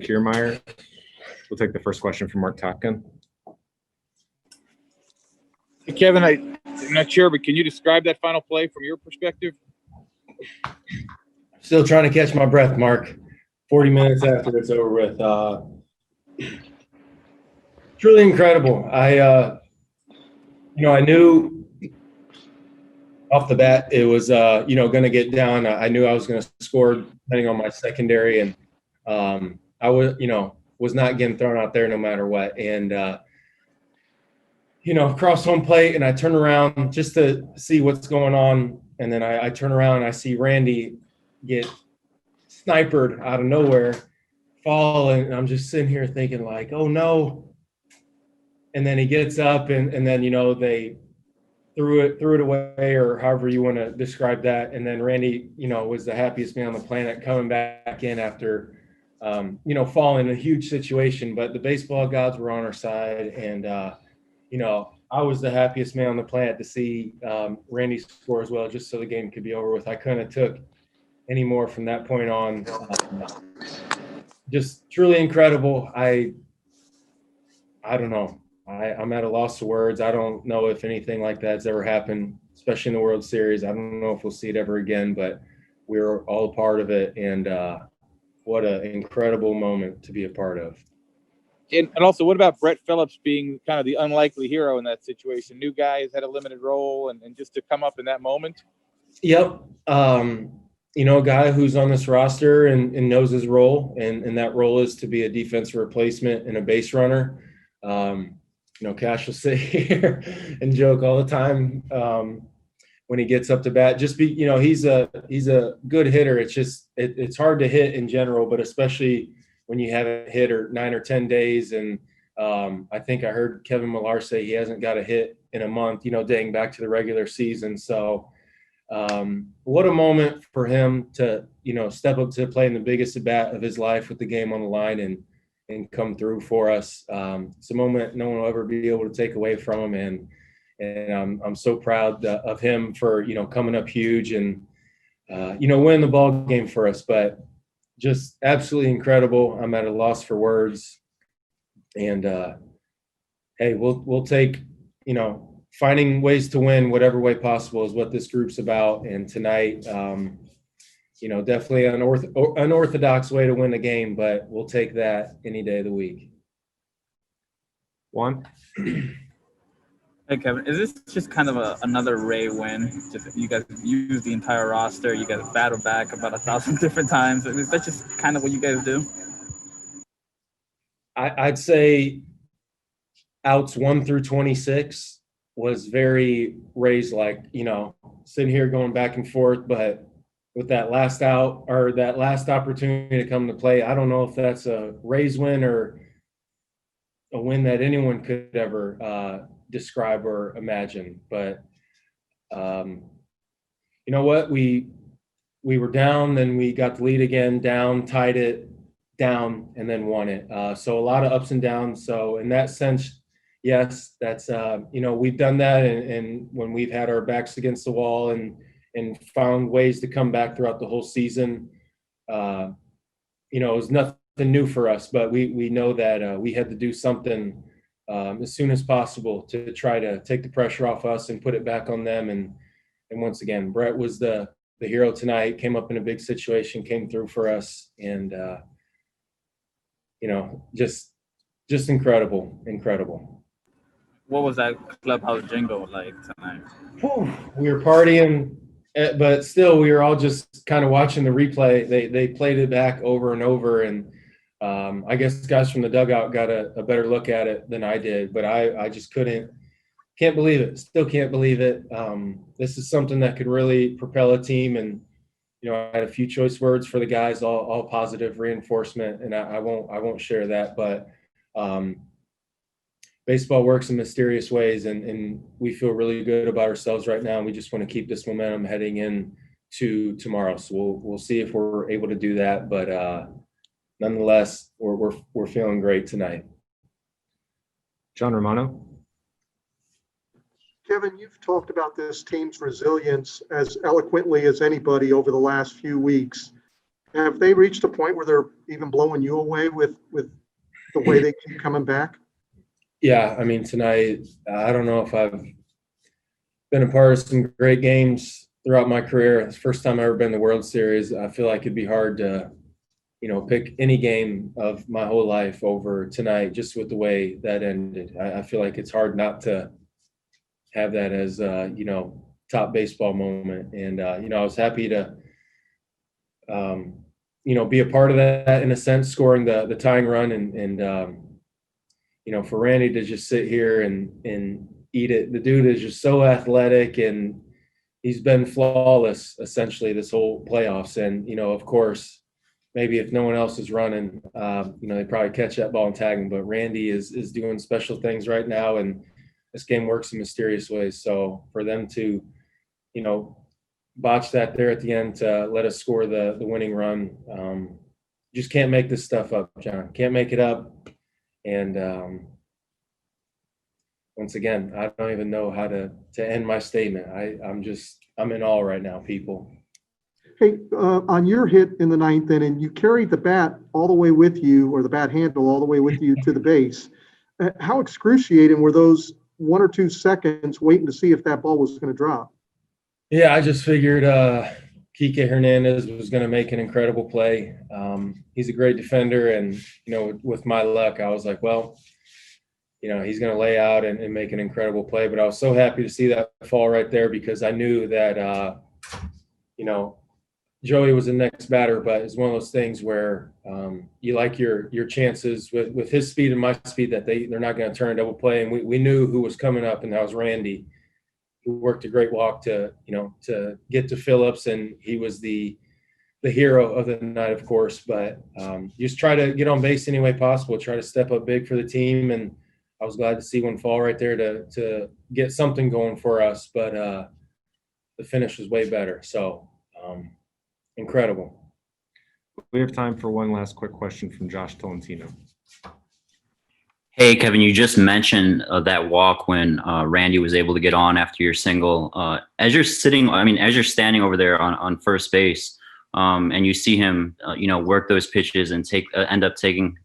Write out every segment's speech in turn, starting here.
Kiermaier. We'll take the first question from Mark Topkin. Hey, Kevin, I'm not sure, but can you describe that final play from your perspective? Still trying to catch my breath, Mark. 40 minutes after it's over with. Truly incredible. I knew off the bat it was, going to get down. I knew I was going to score depending on my secondary, and I was not getting thrown out there no matter what. And cross home plate, and I turn around just to see what's going on, and then I turn around and I see Randy get snipered out of nowhere, fall, and I'm just sitting here thinking like, oh no. And then he gets up, and then they threw it away, or however you want to describe that. And then Randy, was the happiest man on the planet coming back in after falling in a huge situation. But the baseball gods were on our side, and I was the happiest man on the planet to see Randy score as well, just so the game could be over with. I couldn't have took any more from that point on. Just truly incredible. I don't know. I'm at a loss of words. I don't know if anything like that's ever happened, especially in the World Series. I don't know if we'll see it ever again, but we're all a part of it. And what an incredible moment to be a part of. And also, what about Brett Phillips being kind of the unlikely hero in that situation? New guy has had a limited role, and just to come up in that moment? Yep. A guy who's on this roster and knows his role, and that role is to be a defensive replacement and a base runner. Cash will sit here and joke all the time when he gets up to bat. Just he's a good hitter. It's just it's hard to hit in general, but especially when you haven't hit 9 or 10 days. And I think I heard Kevin Millar say he hasn't got a hit in a month, dating back to the regular season. So what a moment for him to, step up to playing the biggest at bat of his life with the game on the line and come through for us. It's a moment no one will ever be able to take away from him. And I'm so proud of him for, coming up huge and, winning the ball game for us. But just absolutely incredible. I'm at a loss for words. And, hey, we'll take, finding ways to win whatever way possible is what this group's about. And tonight, definitely an unorthodox way to win the game, but we'll take that any day of the week. Juan? Hey, Kevin, is this just kind of another Ray win? Just you guys use the entire roster. You guys battle back about 1,000 different times. Is that just kind of what you guys do? I'd say outs 1 through 26 was very Rays-like, sitting here going back and forth, but with that last out or that last opportunity to come to play, I don't know if that's a Rays win or a win that anyone could ever describe or imagine. But you know what? We were down, then we got the lead again, down, tied it, down, and then won it. So a lot of ups and downs. So in that sense, yes, that's we've done that, and when we've had our backs against the wall and found ways to come back throughout the whole season. It was nothing new for us, but we know that we had to do something as soon as possible to try to take the pressure off us and put it back on them. And once again, Brett was the hero tonight, came up in a big situation, came through for us, and just incredible. What was that clubhouse jingle like tonight? We were partying, but still we were all just kind of watching the replay. They played it back over and over, and I guess guys from the dugout got a better look at it than I did, but I just can't believe it. Still can't believe it. This is something that could really propel a team, and I had a few choice words for the guys, all positive reinforcement, and I won't share that, but baseball works in mysterious ways, and we feel really good about ourselves right now. And we just want to keep this momentum heading in to tomorrow. So we'll see if we're able to do that, but nonetheless, we're feeling great tonight. John Romano? Kevin, you've talked about this team's resilience as eloquently as anybody over the last few weeks. Have they reached a point where they're even blowing you away with the way they keep coming back? Yeah, I mean, tonight, I don't know if I've been a part of some great games throughout my career. It's the first time I've ever been to the World Series. I feel like it'd be hard to, pick any game of my whole life over tonight, just with the way that ended. I feel like it's hard not to have that as, top baseball moment. And, I was happy to, be a part of that in a sense, scoring the tying run and for Randy to just sit here and eat it. The dude is just so athletic, and he's been flawless essentially this whole playoffs. And, of course, maybe if no one else is running, they probably catch that ball and tag him. But Randy is doing special things right now, and this game works in mysterious ways. So for them to, botch that there at the end to let us score the winning run, just can't make this stuff up, John. Can't make it up. And once again, I don't even know how to end my statement. I'm in awe right now, people. Hey, on your hit in the ninth inning, you carried the bat all the way with you, or the bat handle all the way with you to the base. How excruciating were those 1 or 2 seconds waiting to see if that ball was going to drop? Yeah, I just figured Kike Hernandez was going to make an incredible play. He's a great defender, and, with my luck, I was like, well, he's going to lay out and make an incredible play. But I was so happy to see that fall right there, because I knew that, Joey was the next batter, but it's one of those things where you like your chances with his speed and my speed that they're not going to turn a double play. And we knew who was coming up, and that was Randy, who worked a great walk to get to Phillips, and he was the hero of the night, of course. But just try to get on base any way possible, try to step up big for the team. And I was glad to see one fall right there to get something going for us. But the finish was way better. So incredible. We have time for one last quick question from Josh Tolentino. Hey, Kevin, you just mentioned that walk when Randy was able to get on after your single. As you're standing over there on first base, and you see him, work those pitches and end up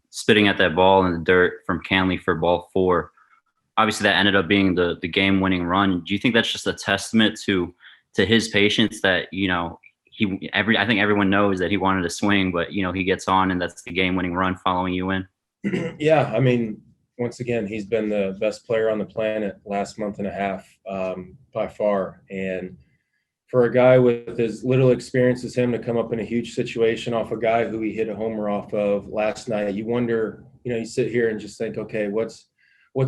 spitting at that ball in the dirt from Canley for ball 4. Obviously, that ended up being the game-winning run. Do you think that's just a testament to his patience that, I think everyone knows that he wanted to swing, but, he gets on and that's the game-winning run following you in? Yeah, I mean, once again, he's been the best player on the planet last month and a half, by far. And for a guy with as little experience as him to come up in a huge situation off a guy who he hit a homer off of last night, you wonder, you sit here and just think, okay, what's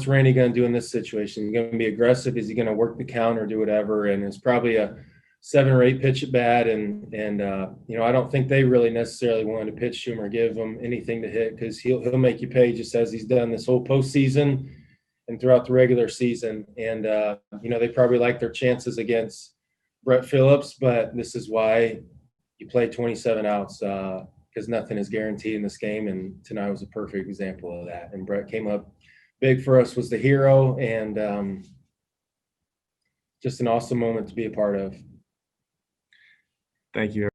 Randy going to do in this situation? Is he going to be aggressive? Is he going to work the count or do whatever? And it's probably a 7 or 8 pitch at bat. And I don't think they really necessarily wanted to pitch to him or give him anything to hit, because he'll make you pay, just as he's done this whole postseason and throughout the regular season. And, they probably like their chances against Brett Phillips, but this is why you play 27 outs, because nothing is guaranteed in this game. And tonight was a perfect example of that. And Brett came up big for us, was the hero, and just an awesome moment to be a part of. Thank you.